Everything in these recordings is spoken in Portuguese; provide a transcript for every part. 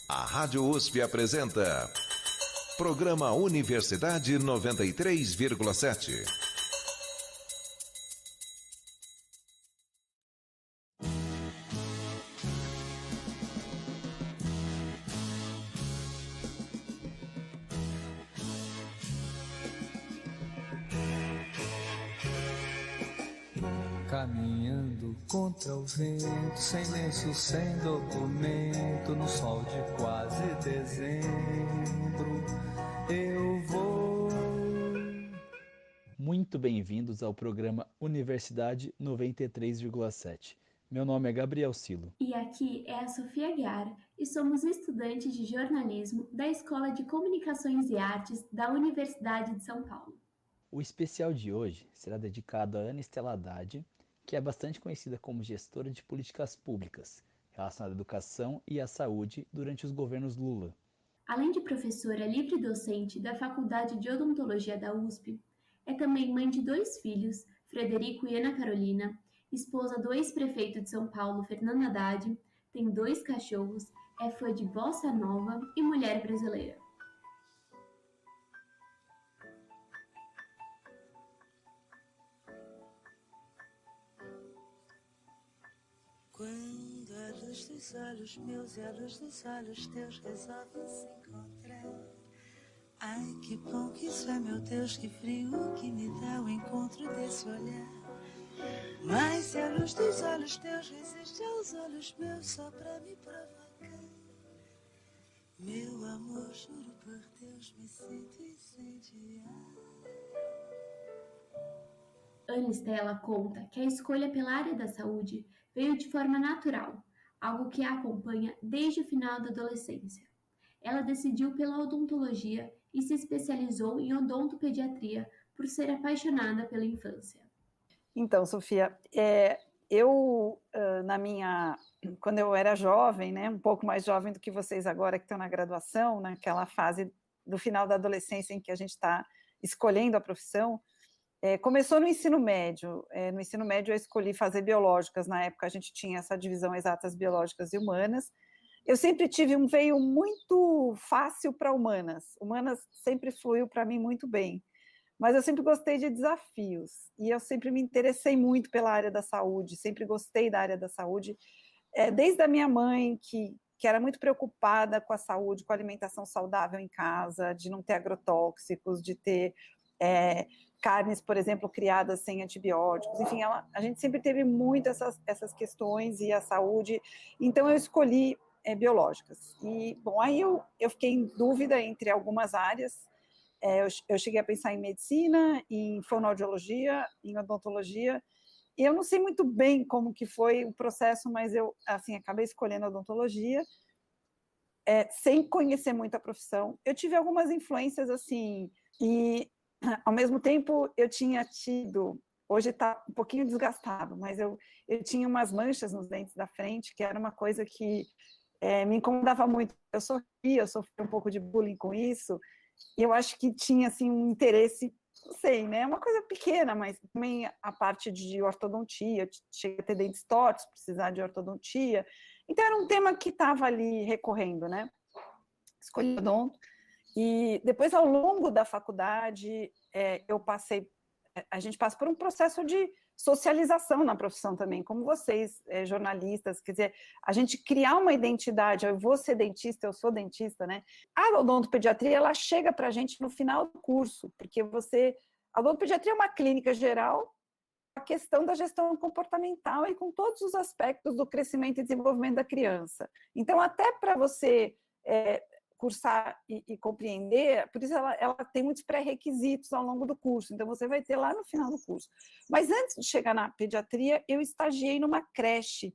A Rádio USP apresenta Programa Universidade 93,7. Caminhando contra o vento, sem lenço, sem documento, no sol de quase dezembro, eu vou. Muito bem-vindos ao programa Universidade 93,7. Meu nome é Gabriel Silo. E aqui é a Sofia Guiar e somos estudantes de jornalismo da Escola de Comunicações e Artes da Universidade de São Paulo. O especial de hoje será dedicado a Ana Estela Haddad, que é bastante conhecida como gestora de políticas públicas relacionadas à educação e à saúde durante os governos Lula. Além de professora livre-docente da Faculdade de Odontologia da USP, é também mãe de 2 filhos, Frederico e Ana Carolina, esposa do ex-prefeito de São Paulo, Fernando Haddad, tem 2 cachorros, é fã de bossa nova e mulher brasileira. Quando a luz dos olhos meus e a luz dos olhos teus resolvem se encontrar. Ai, que bom que isso é, meu Deus, que frio que me dá o encontro desse olhar. Mas se a luz dos olhos teus resiste aos olhos meus só pra me provocar, meu amor, juro por Deus, me sinto incendiar. Ana Estela conta que a escolha pela área da saúde veio de forma natural, algo que a acompanha desde o final da adolescência. Ela decidiu pela odontologia e se especializou em odontopediatria por ser apaixonada pela infância. Então, Sofia, quando eu era jovem, né, um pouco mais jovem do que vocês agora que estão na graduação, naquela fase do final da adolescência em que a gente está escolhendo a profissão, começou no ensino médio. No ensino médio eu escolhi fazer biológicas, na época a gente tinha essa divisão exatas biológicas e humanas. Eu sempre tive um veio muito fácil para humanas sempre fluiu para mim muito bem, mas eu sempre gostei de desafios, e eu sempre me interessei muito pela área da saúde, sempre gostei da área da saúde, desde a minha mãe, que era muito preocupada com a saúde, com a alimentação saudável em casa, de não ter agrotóxicos, de ter carnes, por exemplo, criadas sem antibióticos, enfim, a gente sempre teve muito essas questões e a saúde, então eu escolhi biológicas. E, bom, aí eu fiquei em dúvida entre algumas áreas. Eu cheguei a pensar em medicina, em fonoaudiologia, em odontologia, e eu não sei muito bem como que foi o processo, mas eu, assim, acabei escolhendo odontologia, sem conhecer muito a profissão. Eu tive algumas influências, assim, e, ao mesmo tempo, eu tinha tido, hoje está um pouquinho desgastado, mas eu tinha umas manchas nos dentes da frente, que era uma coisa que me incomodava muito. Eu sofri um pouco de bullying com isso, e eu acho que tinha, assim, um interesse, não sei, né, uma coisa pequena, mas também a parte de ortodontia, cheguei a ter dentes tortos, precisar de ortodontia, então era um tema que estava ali recorrendo, né, escolhi odonto, e depois, ao longo da faculdade, a gente passa por um processo de socialização na profissão também, como vocês, jornalistas, quer dizer, a gente criar uma identidade, eu vou ser dentista, eu sou dentista, né? A odontopediatria, ela chega pra gente no final do curso, porque a odontopediatria é uma clínica geral, a questão da gestão comportamental e com todos os aspectos do crescimento e desenvolvimento da criança. Então, até para você cursar e compreender, por isso ela tem muitos pré-requisitos ao longo do curso, então você vai ter lá no final do curso. Mas antes de chegar na pediatria, eu estagiei numa creche,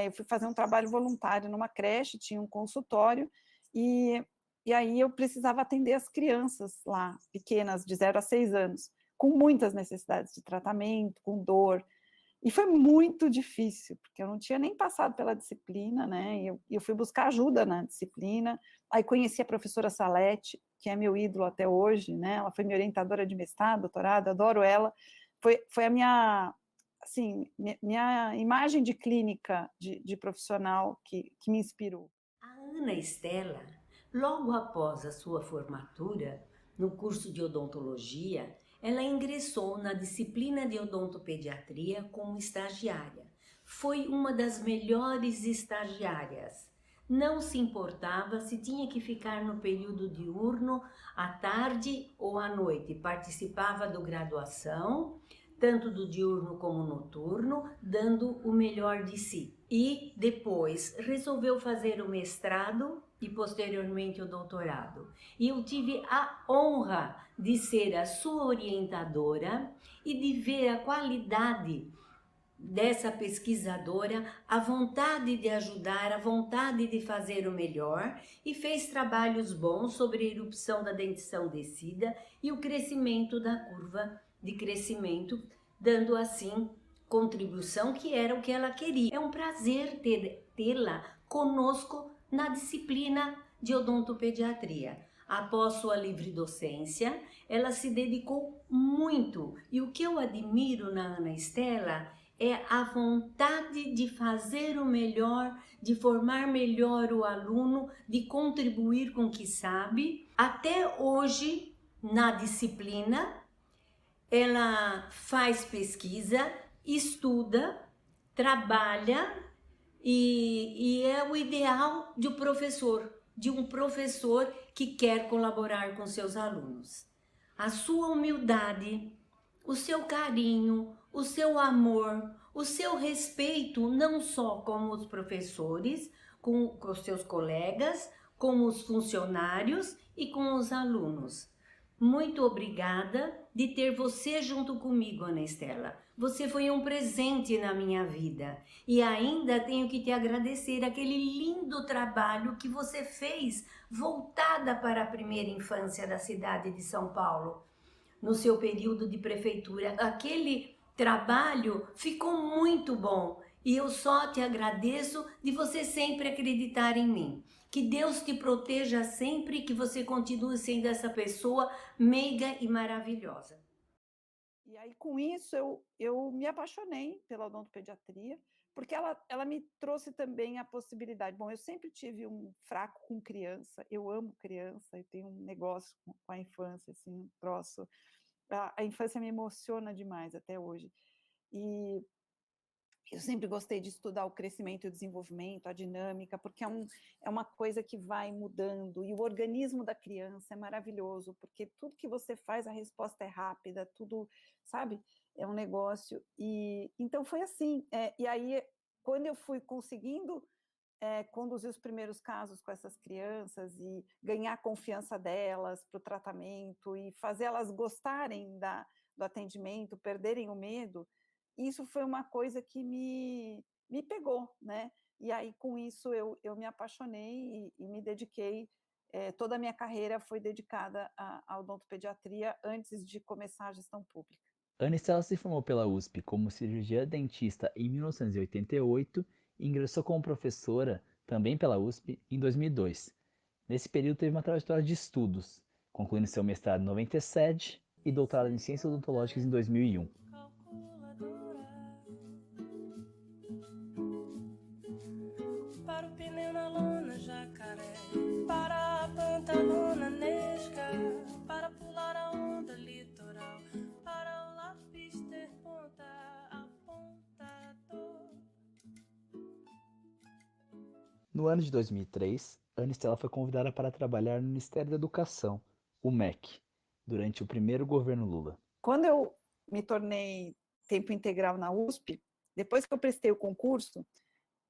eu fui fazer um trabalho voluntário numa creche, tinha um consultório, e aí eu precisava atender as crianças lá, pequenas, de 0 a 6 anos, com muitas necessidades de tratamento, com dor, e foi muito difícil, porque eu não tinha nem passado pela disciplina, né, e eu fui buscar ajuda na disciplina, aí conheci a professora Salete, que é meu ídolo até hoje, né, ela foi minha orientadora de mestrado, doutorado, adoro ela, foi a minha, assim, minha imagem de clínica, de profissional que me inspirou. A Ana Estela, logo após a sua formatura, no curso de odontologia, ela ingressou na disciplina de odontopediatria como estagiária. Foi uma das melhores estagiárias. Não se importava se tinha que ficar no período diurno, à tarde ou à noite. Participava da graduação, tanto do diurno como noturno, dando o melhor de si. E depois resolveu fazer o mestrado e posteriormente o doutorado. E eu tive a honra de ser a sua orientadora e de ver a qualidade dessa pesquisadora, a vontade de ajudar, a vontade de fazer o melhor, e fez trabalhos bons sobre a erupção da dentição descida e o crescimento da curva de crescimento, dando assim contribuição que era o que ela queria. É um prazer tê-la conosco na disciplina de odontopediatria. Após sua livre docência, ela se dedicou muito, e o que eu admiro na Ana Estela é a vontade de fazer o melhor, de formar melhor o aluno, de contribuir com o que sabe. Até hoje, na disciplina, ela faz pesquisa, estuda, trabalha e é o ideal de um professor que quer colaborar com seus alunos. A sua humildade, o seu carinho, o seu amor, o seu respeito, não só com os professores, com os seus colegas, com os funcionários e com os alunos. Muito obrigada de ter você junto comigo, Ana Estela. Você foi um presente na minha vida e ainda tenho que te agradecer aquele lindo trabalho que você fez voltada para a primeira infância da cidade de São Paulo, no seu período de prefeitura. Aquele trabalho ficou muito bom e eu só te agradeço de você sempre acreditar em mim. Que Deus te proteja sempre e que você continue sendo essa pessoa meiga e maravilhosa. E aí, com isso, eu me apaixonei pela odontopediatria, porque ela me trouxe também a possibilidade. Bom, eu sempre tive um fraco com criança, eu amo criança, eu tenho um negócio com a infância, assim, um troço. A infância me emociona demais até hoje. E eu sempre gostei de estudar o crescimento e o desenvolvimento, a dinâmica, porque é uma coisa que vai mudando, e o organismo da criança é maravilhoso, porque tudo que você faz, a resposta é rápida, tudo, sabe? É um negócio. E então foi assim. E aí, quando eu fui conseguindo conduzir os primeiros casos com essas crianças e ganhar a confiança delas para o tratamento e fazer elas gostarem do atendimento, perderem o medo, isso foi uma coisa que me pegou, né? E aí, com isso, eu me apaixonei e me dediquei. Toda a minha carreira foi dedicada à odontopediatria antes de começar a gestão pública. Ana Estela se formou pela USP como cirurgiã dentista em 1988 e ingressou como professora, também pela USP, em 2002. Nesse período teve uma trajetória de estudos, concluindo seu mestrado em 97 e doutorado em Ciências Odontológicas em 2001. Para o pneu na lona jacaré, para a pantalona nesca, para pular a onda litoral, para o lápis ter ponta apontador. No ano de 2003, Ana Estela foi convidada para trabalhar no Ministério da Educação, o MEC, durante o primeiro governo Lula. Quando eu me tornei tempo integral na USP, depois que eu prestei o concurso,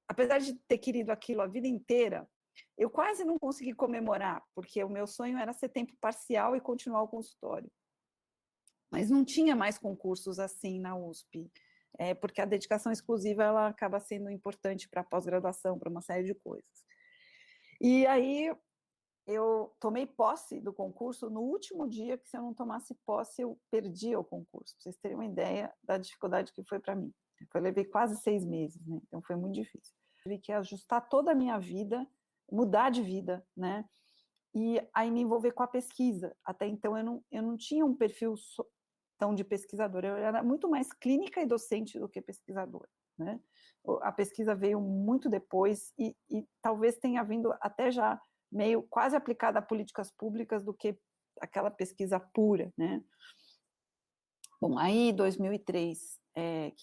apesar de ter querido aquilo a vida inteira, eu quase não consegui comemorar, porque o meu sonho era ser tempo parcial e continuar o consultório. Mas não tinha mais concursos assim na USP, porque a dedicação exclusiva ela acaba sendo importante para a pós-graduação, para uma série de coisas. E aí eu tomei posse do concurso no último dia, que se eu não tomasse posse, eu perdia o concurso, para vocês terem uma ideia da dificuldade que foi para mim. Eu levei quase 6 meses, né? Então foi muito difícil. Tive que ajustar toda a minha vida, mudar de vida, né? E aí me envolver com a pesquisa. Até então eu não tinha um perfil tão de pesquisadora, eu era muito mais clínica e docente do que pesquisadora, né? a pesquisa veio muito depois e talvez tenha vindo até já meio quase aplicada a políticas públicas do que aquela pesquisa pura, né? Bom, aí, em 2003,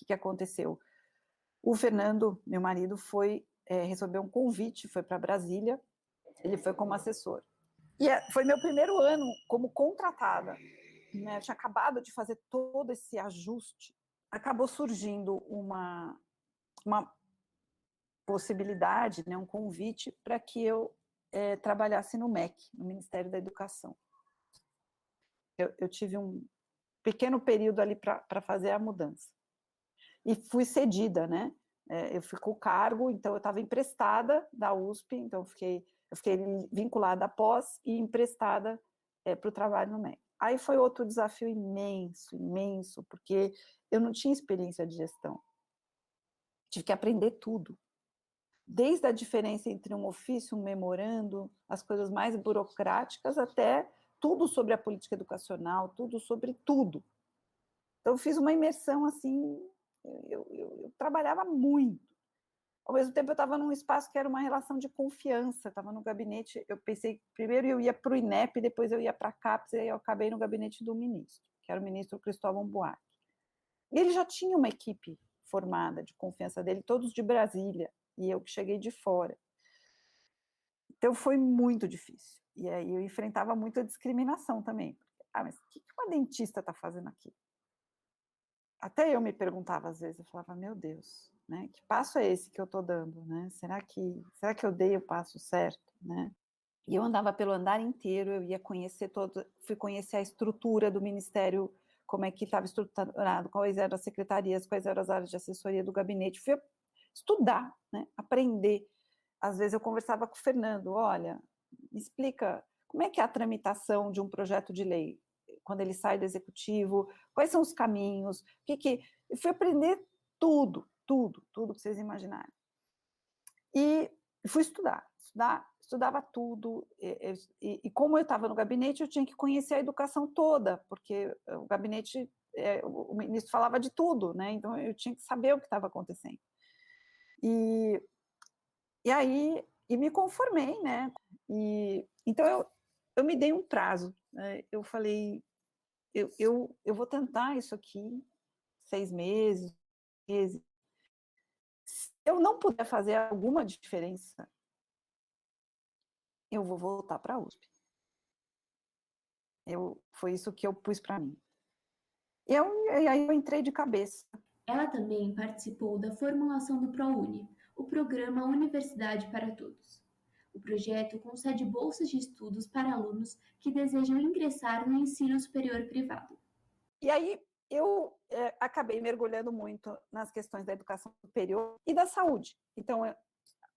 que aconteceu? O Fernando, meu marido, recebeu um convite, foi para Brasília, ele foi como assessor. E foi meu primeiro ano como contratada, né? Eu tinha acabado de fazer todo esse ajuste. Acabou surgindo uma possibilidade, né, um convite para que eu trabalhasse no MEC, no Ministério da Educação. Eu tive um pequeno período ali para fazer a mudança. E fui cedida, né? Eu fui com o cargo, então eu estava emprestada da USP, então eu fiquei vinculada à pós e emprestada para o trabalho no MEC. Aí foi outro desafio imenso, imenso, porque eu não tinha experiência de gestão. Tive que aprender tudo. Desde a diferença entre um ofício, um memorando, as coisas mais burocráticas, até tudo sobre a política educacional, tudo sobre tudo. Então, eu fiz uma imersão, assim, eu trabalhava muito. Ao mesmo tempo, eu estava num espaço que era uma relação de confiança, estava no gabinete, eu pensei, primeiro eu ia para o INEP, depois eu ia para a CAPES, e aí eu acabei no gabinete do ministro, que era o ministro Cristóvão Buarque. E ele já tinha uma equipe formada, de confiança dele, todos de Brasília, e eu que cheguei de fora. Então, foi muito difícil. E aí eu enfrentava muita discriminação também. Mas o que uma dentista está fazendo aqui? Até eu me perguntava às vezes, eu falava, meu Deus, né? Que passo é esse que eu estou dando, né? Será que eu dei o passo certo, né? E eu andava pelo andar inteiro, eu ia conhecer fui conhecer a estrutura do Ministério, como é que estava estruturado, quais eram as secretarias, quais eram as áreas de assessoria do gabinete, fui estudar, né? Aprender. Às vezes eu conversava com o Fernando, olha, me explica como é que é a tramitação de um projeto de lei, quando ele sai do executivo, quais são os caminhos, eu fui aprender tudo que vocês imaginarem. E fui estudava tudo, e como eu estava no gabinete, eu tinha que conhecer a educação toda, porque o gabinete, o ministro falava de tudo, né? Então eu tinha que saber o que estava acontecendo. E aí, me conformei, né? Então, eu me dei um prazo, né? Eu falei, eu vou tentar isso aqui, 6 meses. Se eu não puder fazer alguma diferença, eu vou voltar para a USP. Foi isso que eu pus para mim. E aí eu entrei de cabeça. Ela também participou da formulação do ProUni, o programa Universidade para Todos. O projeto concede bolsas de estudos para alunos que desejam ingressar no ensino superior privado. E aí eu acabei mergulhando muito nas questões da educação superior e da saúde. Então,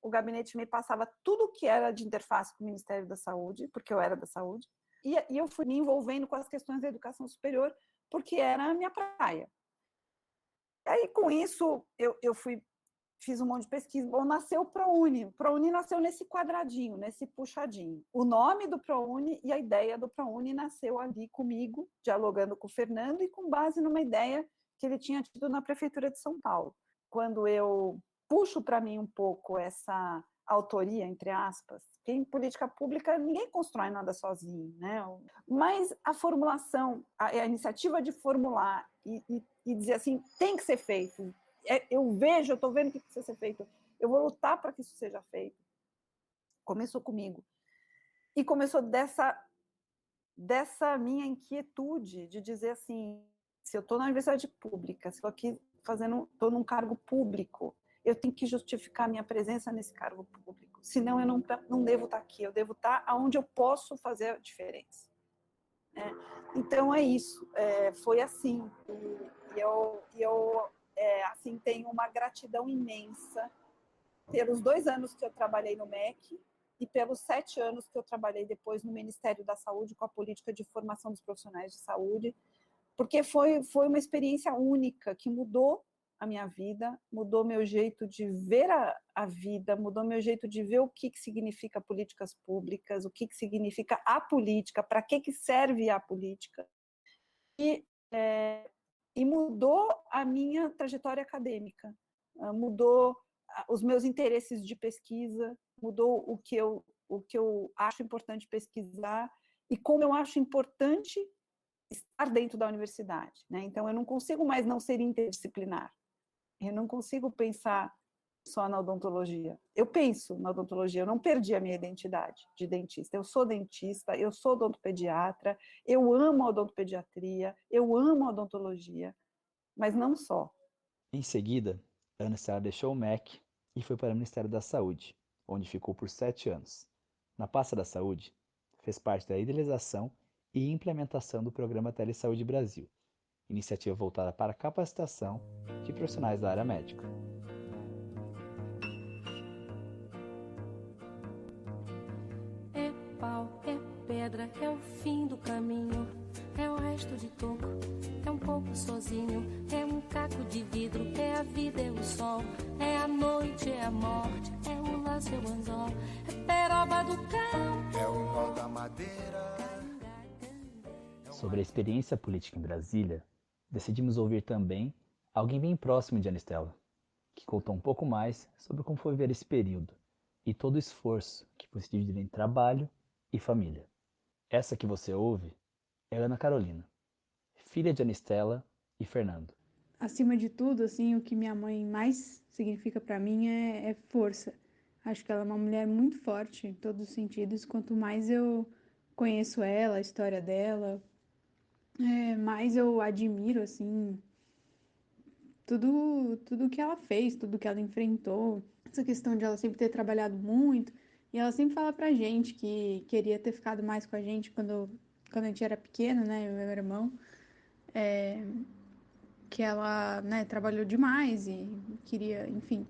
o gabinete me passava tudo que era de interface com o Ministério da Saúde, porque eu era da saúde, e eu fui me envolvendo com as questões da educação superior, porque era a minha praia. E aí, com isso, eu fiz um monte de pesquisa. Bom, nasceu o ProUni. O ProUni nasceu nesse quadradinho, nesse puxadinho. O nome do ProUni e a ideia do ProUni nasceu ali comigo, dialogando com o Fernando e com base numa ideia que ele tinha tido na Prefeitura de São Paulo. Quando eu puxo para mim um pouco essa autoria, entre aspas, que em política pública ninguém constrói nada sozinho, né? Mas a formulação, a iniciativa de formular e dizer assim, tem que ser feito, eu estou vendo o que precisa ser feito, eu vou lutar para que isso seja feito. Começou comigo. E começou dessa minha inquietude de dizer assim, se eu estou na universidade pública, se eu estou num cargo público, eu tenho que justificar a minha presença nesse cargo público, senão eu não devo estar aqui, eu devo estar onde eu posso fazer a diferença. Então é isso, foi assim, e eu assim, tenho uma gratidão imensa pelos 2 anos que eu trabalhei no MEC e pelos 7 anos que eu trabalhei depois no Ministério da Saúde com a política de formação dos profissionais de saúde, porque foi uma experiência única que mudou a minha vida, mudou meu jeito de ver a vida, mudou meu jeito de ver o que significa políticas públicas, o que significa a política, para que serve a política. E mudou a minha trajetória acadêmica, mudou os meus interesses de pesquisa, mudou o que eu acho importante pesquisar e como eu acho importante estar dentro da universidade, né? Então, eu não consigo mais não ser interdisciplinar. Eu não consigo pensar só na odontologia. Eu penso na odontologia, eu não perdi a minha identidade de dentista. Eu sou dentista, eu sou odontopediatra, eu amo a odontopediatria, eu amo a odontologia, mas não só. Em seguida, Ana Estela deixou o MEC e foi para o Ministério da Saúde, onde ficou por 7 anos. Na pasta da saúde, fez parte da idealização e implementação do programa Telesaúde Brasil, iniciativa voltada para a capacitação de profissionais da área médica. É pau, é pedra, é o fim do caminho, é o resto de toco, é um pouco sozinho, é um caco de vidro, é a vida, é o sol, é a noite, é a morte, é o laço, é o anzol, é peroba do cão, é o nó da madeira. Sobre a experiência política em Brasília, decidimos ouvir também alguém bem próximo de Ana Estela, que contou um pouco mais sobre como foi ver esse período e todo o esforço que foi se dividir em trabalho e família. Essa que você ouve é Ana Carolina, filha de Ana Estela e Fernando. Acima de tudo, assim, o que minha mãe mais significa para mim é força. Acho que ela é uma mulher muito forte em todos os sentidos. Quanto mais eu conheço ela, a história dela, mais eu admiro, assim, tudo que ela fez, tudo que ela enfrentou. Essa questão de ela sempre ter trabalhado muito. E ela sempre fala pra gente que queria ter ficado mais com a gente quando a gente era pequeno, né, eu e meu irmão. Que ela, né, trabalhou demais e queria, enfim.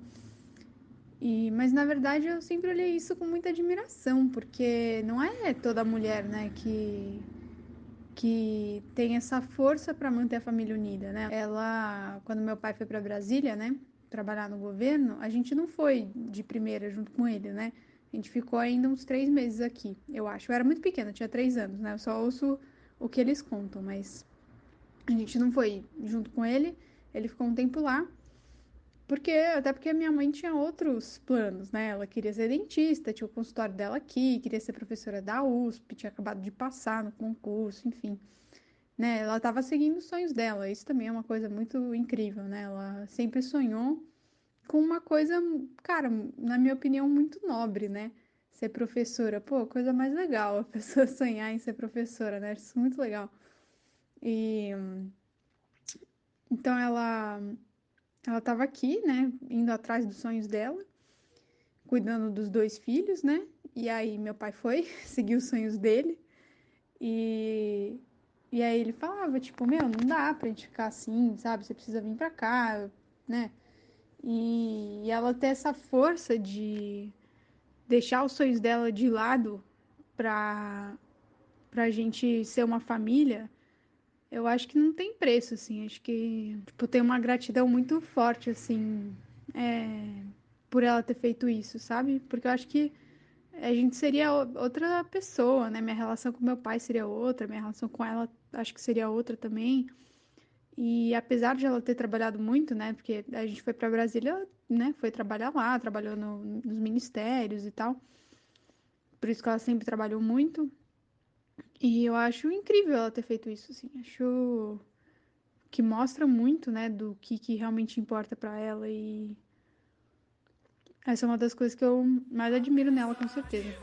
Mas na verdade eu sempre olhei isso com muita admiração, porque não é toda mulher, né, que tem essa força para manter a família unida, né? Ela, quando meu pai foi para Brasília, né, trabalhar no governo, a gente não foi de primeira junto com ele, né? A gente ficou ainda uns 3 meses aqui, eu acho. Eu era muito pequena, tinha 3 anos, né? Eu só ouço o que eles contam, mas a gente não foi junto com ele. Ele ficou um tempo lá, até porque a minha mãe tinha outros planos, né? Ela queria ser dentista, tinha o consultório dela aqui, queria ser professora da USP, tinha acabado de passar no concurso, enfim. Né? Ela estava seguindo os sonhos dela. Isso também é uma coisa muito incrível, né? Ela sempre sonhou com uma coisa, cara, na minha opinião, muito nobre, né? Ser professora. Pô, coisa mais legal, a pessoa sonhar em ser professora, né? Acho isso muito legal. E então ela estava aqui, né, indo atrás dos sonhos dela, cuidando dos 2 filhos, né? E aí meu pai foi seguir os sonhos dele. E aí ele falava, tipo, meu, não dá pra gente ficar assim, sabe? Você precisa vir pra cá, né? E ela ter essa força de deixar os sonhos dela de lado pra gente ser uma família, eu acho que não tem preço, assim. Acho que, tipo, tem uma gratidão muito forte, assim, por ela ter feito isso, sabe? Porque eu acho que a gente seria outra pessoa, né? Minha relação com meu pai seria outra, minha relação com ela acho que seria outra também. E apesar de ela ter trabalhado muito, né? Porque a gente foi para Brasília, né? Foi trabalhar lá, trabalhou nos ministérios e tal. Por isso que ela sempre trabalhou muito. E eu acho incrível ela ter feito isso, assim. Acho que mostra muito, né? Do que realmente importa para ela. E essa é uma das coisas que eu mais admiro nela, com certeza.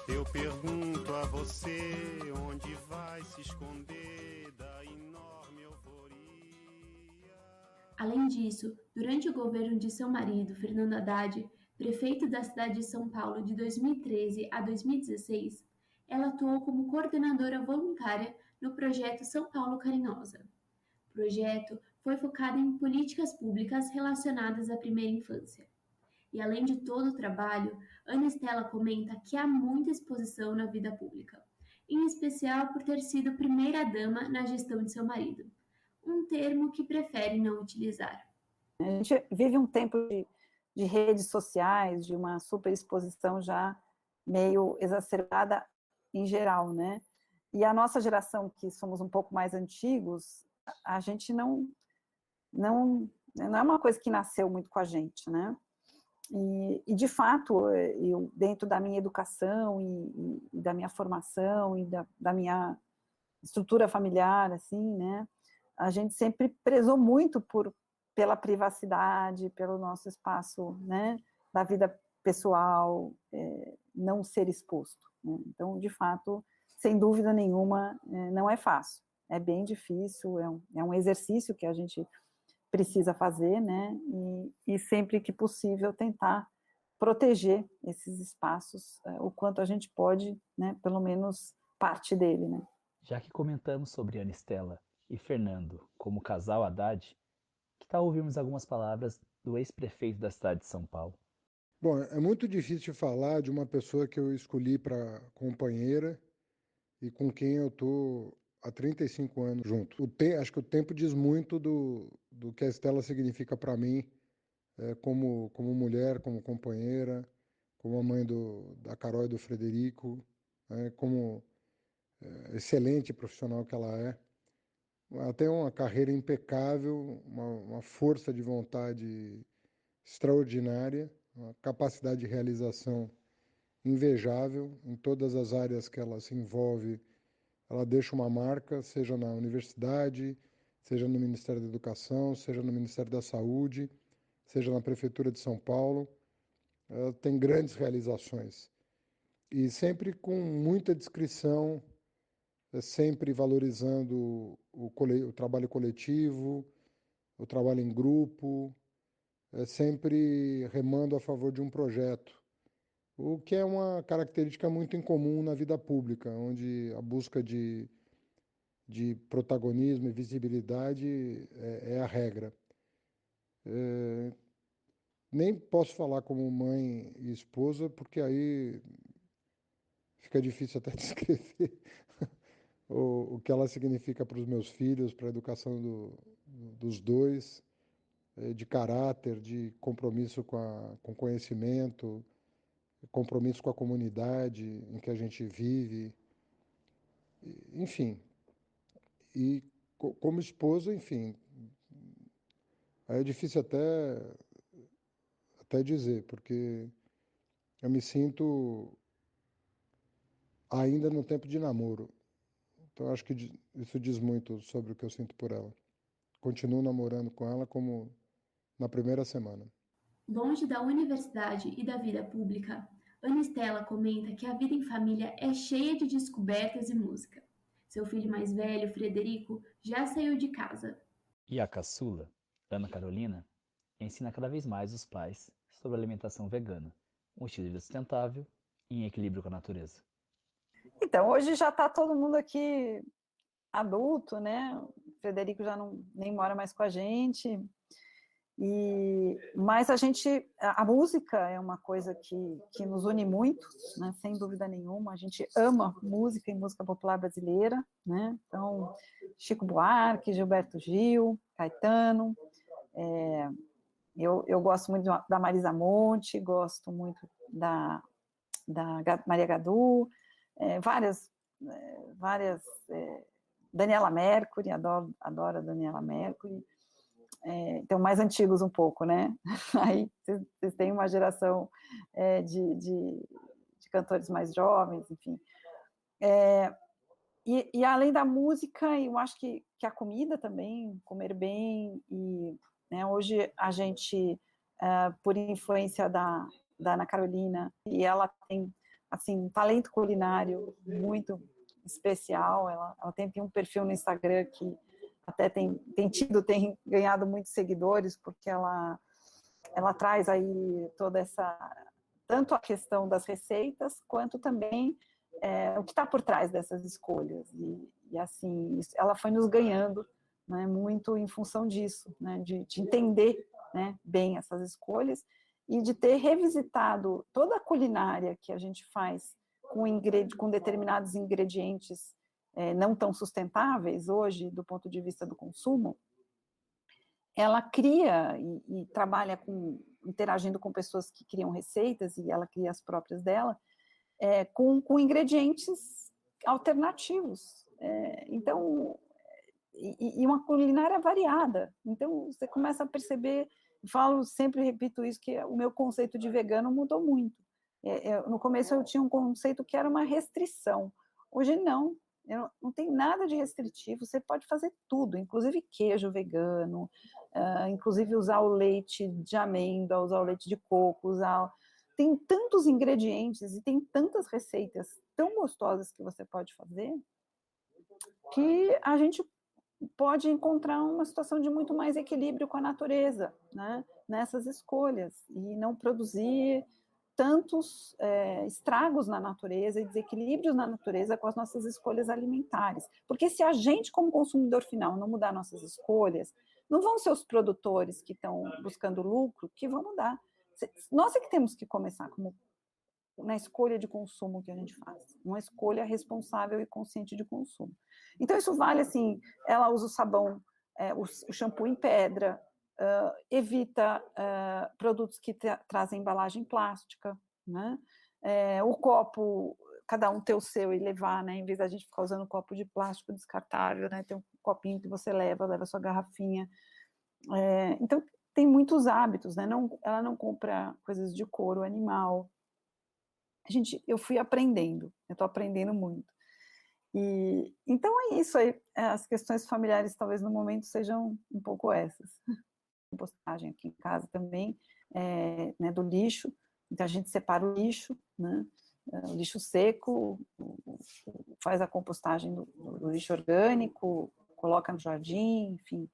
Eu pergunto a você onde vai se esconder da enorme euforia. Além disso, durante o governo de seu marido, Fernando Haddad, prefeito da cidade de São Paulo de 2013 a 2016, ela atuou como coordenadora voluntária no projeto São Paulo Carinhosa. O projeto foi focado em políticas públicas relacionadas à primeira infância. E além de todo o trabalho, Ana Estela comenta que há muita exposição na vida pública, em especial por ter sido primeira-dama na gestão de seu marido, um termo que prefere não utilizar. A gente vive um tempo de redes sociais, de uma superexposição já meio exacerbada em geral, né? E a nossa geração, que somos um pouco mais antigos, a gente não é uma coisa que nasceu muito com a gente, né? E de fato, eu, dentro da minha educação e da minha formação e da minha estrutura familiar, assim, né? A gente sempre prezou muito pela privacidade, pelo nosso espaço, né? Da vida pessoal, não ser exposto, né? Então, de fato, sem dúvida nenhuma, não é fácil. É bem difícil, é um exercício que a gente precisa fazer, né? E sempre que possível tentar proteger esses espaços o quanto a gente pode, né? Pelo menos parte dele, né? Já que comentamos sobre Ana Estela e Fernando como casal Haddad, que tal ouvirmos algumas palavras do ex-prefeito da cidade de São Paulo? Bom, é muito difícil falar de uma pessoa que eu escolhi para companheira e com quem eu estou há 35 anos junto. Acho que o tempo diz muito do que a Estela significa para mim, como mulher, como companheira, como a mãe da Carol e do Frederico, como excelente profissional que ela é. Ela tem uma carreira impecável, uma força de vontade extraordinária, uma capacidade de realização invejável em todas as áreas que ela se envolve. Ela deixa uma marca, seja na universidade, seja no Ministério da Educação, seja no Ministério da Saúde, seja na Prefeitura de São Paulo. Ela tem grandes realizações. E sempre com muita discrição, sempre valorizando o trabalho coletivo, o trabalho em grupo, sempre remando a favor de um projeto. O que é uma característica muito incomum na vida pública, onde a busca de protagonismo e visibilidade é a regra. Nem posso falar como mãe e esposa, porque aí fica difícil até descrever o que ela significa para os meus filhos, para a educação dos dois, de caráter, de compromisso com conhecimento, compromisso com a comunidade em que a gente vive, enfim. E como esposa, enfim, aí é difícil até dizer, porque eu me sinto ainda no tempo de namoro. Então, acho que isso diz muito sobre o que eu sinto por ela. Continuo namorando com ela como na primeira semana. Longe da universidade e da vida pública, Ana Estela comenta que a vida em família é cheia de descobertas e música. Seu filho mais velho, Frederico, já saiu de casa. E a caçula, Ana Carolina, ensina cada vez mais os pais sobre alimentação vegana, um estilo de vida sustentável e em equilíbrio com a natureza. Então, hoje já está todo mundo aqui adulto, né? O Frederico já nem mora mais com a gente. Mas a música é uma coisa que nos une muito, né? Sem dúvida nenhuma. A gente ama música e música popular brasileira, né? Então, Chico Buarque, Gilberto Gil, Caetano. Eu gosto muito da Marisa Monte, gosto muito da Maria Gadu, várias Daniela Mercury, adoro a Daniela Mercury. Então, mais antigos um pouco, né? Aí vocês têm uma geração de cantores mais jovens, enfim. E além da música, eu acho que a comida também, comer bem, e né, hoje a gente, por influência da Ana Carolina, e ela tem assim, um talento culinário muito especial, ela tem um perfil no Instagram que até tem ganhado muitos seguidores, porque ela traz aí toda tanto a questão das receitas, quanto também o que está por trás dessas escolhas, e assim, ela foi nos ganhando, né, muito em função disso, né, de entender, né, bem essas escolhas, e de ter revisitado toda a culinária que a gente faz com determinados ingredientes não tão sustentáveis hoje, do ponto de vista do consumo. Ela cria e trabalha interagindo com pessoas que criam receitas, e ela cria as próprias dela, com ingredientes alternativos. Então, e uma culinária variada. Então, você começa a perceber, sempre repito isso, que o meu conceito de vegano mudou muito. No começo eu tinha um conceito que era uma restrição. Hoje não tem nada de restritivo, você pode fazer tudo, inclusive queijo vegano, inclusive usar o leite de amêndoa, usar o leite de coco, tem tantos ingredientes e tem tantas receitas tão gostosas que você pode fazer, que a gente pode encontrar uma situação de muito mais equilíbrio com a natureza, né, nessas escolhas, e não produzir tantos estragos na natureza e desequilíbrios na natureza com as nossas escolhas alimentares. Porque se a gente, como consumidor final, não mudar nossas escolhas, não vão ser os produtores que estão buscando lucro que vão mudar. Nós é que temos que começar na escolha de consumo que a gente faz, uma escolha responsável e consciente de consumo. Então, isso vale, assim, ela usa o sabão, o shampoo em pedra, evita produtos que trazem embalagem plástica, né? O copo, cada um ter o seu e levar, né? Em vez da gente ficar usando copo de plástico descartável, né? Tem um copinho que você leva sua garrafinha. Então, tem muitos hábitos, né? Ela não compra coisas de couro animal. Eu fui aprendendo, eu estou aprendendo muito. Então é isso aí, as questões familiares talvez no momento sejam um pouco essas. Compostagem aqui em casa também, né, do lixo, então a gente separa o lixo, né, o lixo seco, faz a compostagem do lixo orgânico, coloca no jardim, enfim.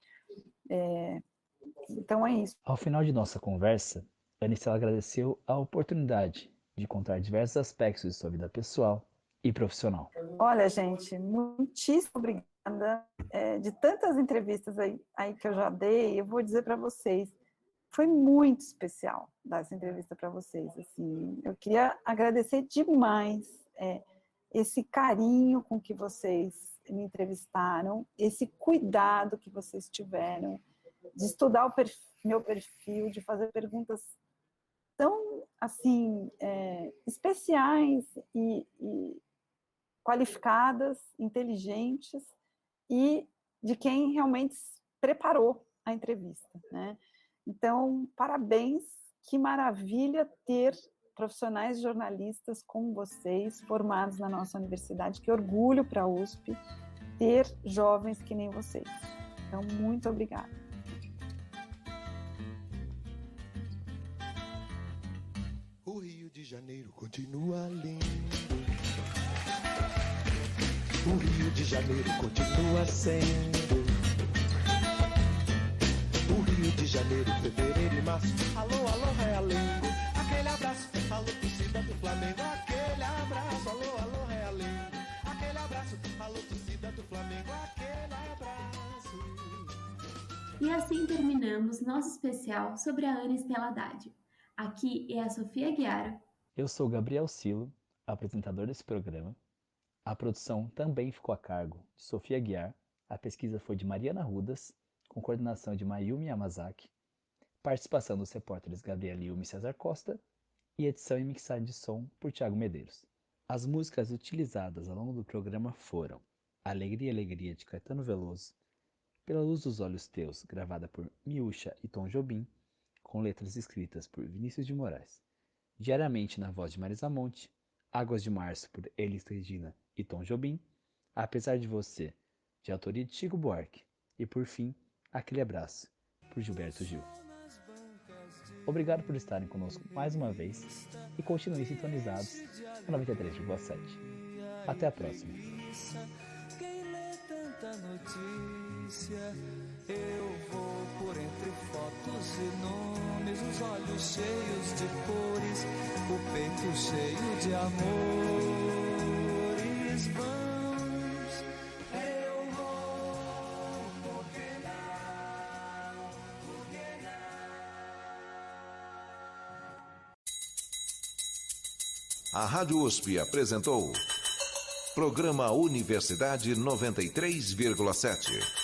Então é isso. Ao final de nossa conversa, Anicela agradeceu a oportunidade de contar diversos aspectos de sua vida pessoal e profissional. Olha, gente, muitíssimo obrigada. De tantas entrevistas aí que eu já dei, eu vou dizer para vocês, foi muito especial dar essa entrevista para vocês. Assim, eu queria agradecer demais esse carinho com que vocês me entrevistaram, esse cuidado que vocês tiveram de estudar meu perfil, de fazer perguntas tão, assim, especiais e qualificadas, inteligentes, e de quem realmente preparou a entrevista, né? Então, parabéns, que maravilha ter profissionais jornalistas como vocês, formados na nossa universidade, que orgulho para a USP ter jovens que nem vocês. Então, muito obrigada. O Rio de Janeiro continua lindo. O Rio de Janeiro continua sendo. O Rio de Janeiro, fevereiro e março. Alô, alô, Realengo. Aquele abraço, alô, torcida do Flamengo. Aquele abraço, alô, alô, Realengo. Aquele abraço, alô, torcida do Flamengo. Aquele abraço. E assim terminamos nosso especial sobre a Ana Estela Haddad. Aqui é a Sofia Aguiar. Eu sou Gabriel Silo, apresentador desse programa. A produção também ficou a cargo de Sofia Aguiar. A pesquisa foi de Mariana Rudas, com coordenação de Mayumi Yamazaki, participação dos repórteres Gabriel Yumi e César Costa, e edição e mixagem de som por Thiago Medeiros. As músicas utilizadas ao longo do programa foram Alegria, Alegria, de Caetano Veloso, Pela Luz dos Olhos Teus, gravada por Miúcha e Tom Jobim, com letras escritas por Vinícius de Moraes, Diariamente na voz de Marisa Monte, Águas de Março por Elis Regina e Tom Jobim, Apesar de Você, de autoria de Chico Buarque, e por fim, Aquele Abraço, por Gilberto Gil. Obrigado por estarem conosco mais uma vez e continuem sintonizados na 93,7. Até a próxima. Quem lê tanta notícia, eu vou por entre fotos e nomes, os olhos cheios de cores, o peito cheio de amores vãos. Eu vou, porque não, porque não. A Rádio USP apresentou Programa Universidade 93,7.